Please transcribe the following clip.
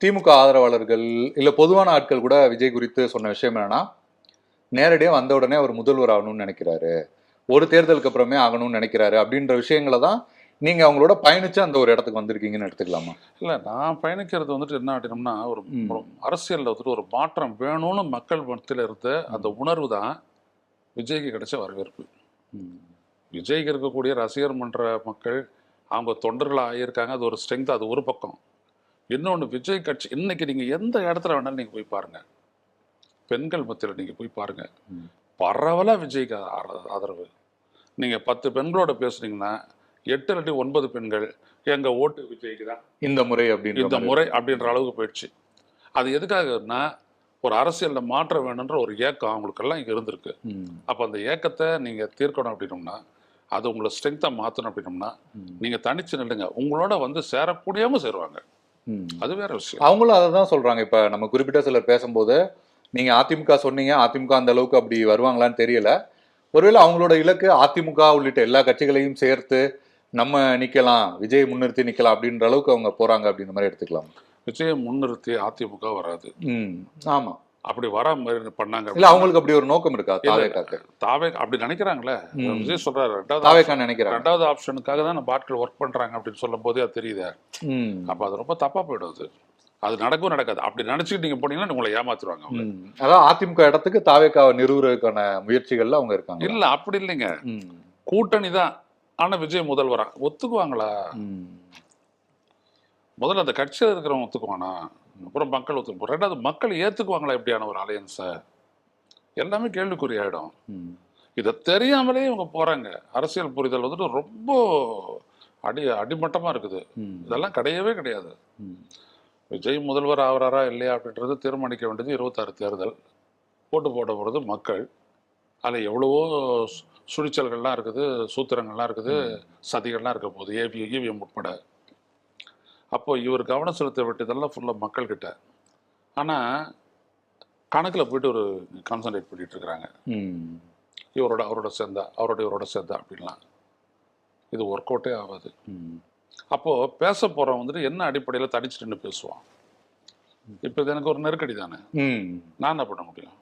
திமுக ஆதரவாளர்கள் இல்ல பொதுவான ஆட்கள் கூட விஜய் குறித்து சொன்ன விஷயம் என்னன்னா, நேரடியா வந்த உடனே அவர் முதல்வர் ஆகணும்னு நினைக்கிறாரு, ஒரு தேர்தலுக்கு அப்புறமே ஆகணும்னு நினைக்கிறாரு அப்படின்ற விஷயங்களை தான் நீங்க அவங்களோட பயணிச்சு அந்த ஒரு இடத்துக்கு வந்திருக்கீங்கன்னு எடுத்துக்கலாமா? இல்லை, நான் பயணிக்கிறது வந்துட்டு என்ன அப்படின்னம்னா, ஒரு அரசியலில் வந்துட்டு ஒரு மாற்றம் வேணும்னு மக்கள் மத்தியில் இருந்த அந்த உணர்வு தான் விஜய்க்கு கிடைச்ச வரவேற்பு. விஜய்க்கு இருக்கக்கூடிய ரசிகர் மன்ற மக்கள் அவங்க தொண்டர்களாக ஆகியிருக்காங்க, அது ஒரு ஸ்ட்ரென்த், அது ஒரு பக்கம். இன்னொன்று, விஜய் கட்சி இன்னைக்கு நீங்கள் எந்த இடத்துல வேணாலும் நீங்கள் போய் பாருங்கள், பெண்கள் மத்தியில் நீங்கள் போய் பாருங்கள், பரவலாக விஜய்க்கு ஆதரவு. நீங்கள் 10 பெண்களோட பேசுனீங்கன்னா 8 இல்லாட்டி 9 பெண்கள் எங்கள் ஓட்டு விஜய்க்கு தான் இந்த முறை அப்படின்ற அளவுக்கு போயிடுச்சு. அது எதுக்காகன்னா, ஒரு அரசியலில் மாற்றம் வேணுன்ற ஒரு ஏக்கம் அவங்களுக்கெல்லாம் இங்கே இருந்திருக்கு. அப்போ அந்த ஏக்கத்தை நீங்கள் தீர்க்கணும் அப்படின்னோம்னா, அது உங்களை ஸ்ட்ரென்த்தாக மாற்றணும் அப்படின்னோம்னா, நீங்கள் தனிச்சு நில்லுங்க, உங்களோட வந்து சேரக்கூடியவங்க சேருவாங்க. அது வேற விஷயம். அவங்களும் அதை தான் சொல்றாங்க. இப்ப நம்ம குறிப்பிட்ட சிலர் பேசும்போது, நீங்க அதிமுக சொன்னீங்க, அதிமுக அந்த அளவுக்கு அப்படி வருவாங்களான்னு தெரியல. ஒருவேளை அவங்களோட இலக்கு அதிமுக உள்ளிட்ட எல்லா கட்சிகளையும் சேர்த்து நம்ம நிக்கலாம், விஜய் முன்னிறுத்தி நிக்கலாம் அப்படின்ற அளவுக்கு அவங்க போறாங்க அப்படின்ற மாதிரி எடுத்துக்கலாம். விஜயை முன்னிறுத்தி அதிமுக வராது. ஆமா, அப்படி வர மாதிரி பண்ணாங்க. இல்ல அவங்களுக்கு அப்படி ஒரு நோக்கம் இருக்கா? தாவே அப்படி நினைக்கிறாங்களே. விஜய் சொல்றாரு ரெண்டாவது ஆப்ஷனுக்காக தான் நம்ம ஆட்கள் ஒர்க் பண்றாங்க அப்படின்னு சொல்லும் போதே அது தெரியுது. அப்ப அது ரொம்ப தப்பா போயிடுது. அது நடக்கும் நடக்காது. அப்படி நினைச்சுட்டு நீங்க போனீங்கன்னா உங்களை ஏமாத்துருவாங்க. அதான் அதிமுக இடத்துக்கு தாவேக்காவை நிறுவுறதுக்கான முயற்சிகள்ல அவங்க இருக்காங்க. இல்ல, அப்படி இல்லைங்க, கூட்டணி தான். ஆனா விஜய் முதல்வரா ஒத்துக்குவாங்களா? முதல்ல அந்த கட்சியில் இருக்கிறவங்க ஒத்துக்குவானா? அப்புறம் மக்கள் ஒத்துக்கு. ரெண்டாவது, மக்கள் ஏத்துக்குவாங்களா இப்படியான ஒரு அலையன்ஸை? எல்லாமே கேள்விக்குறி ஆயிடும். இதை தெரியாமலே இவங்க போறாங்க. அரசியல் புரிதல் வந்துட்டு ரொம்ப அடிமட்டமா இருக்குது. இதெல்லாம் கிடையவே கிடையாது. விஜய் முதல்வர் ஆகிறாரா இல்லையா அப்படின்றது தீர்மானிக்க வேண்டியது 26 தேர்தல். போட்டு போட போகிறது மக்கள். அதில் எவ்வளவோ சுழிச்சல்கள்லாம் இருக்குது, சூத்திரங்கள்லாம் இருக்குது, சதிகள்லாம் இருக்க போகுது, இவிஎம் உட்பட. அப்போ இவர் கவனம் செலுத்த வேண்டியதெல்லாம் ஃபுல்லாக மக்கள்கிட்ட. ஆனால் கணக்கில் போயிட்டு ஒரு கான்சன்ட்ரேட் பண்ணிட்டு இருக்கிறாங்க. அவரோட சேர்ந்தா இவரோட சேர்ந்தா அப்படின்லாம். இது ஒர்க் அவுட்டே ஆகாது. அப்போது பேச போகிறவன் வந்துட்டு என்ன அடிப்படையில் தடிச்சுட்டு பேசுவான்? இப்போ இது எனக்கு ஒரு நெருக்கடி தானே. நான் என்ன பண்ண முடியும்?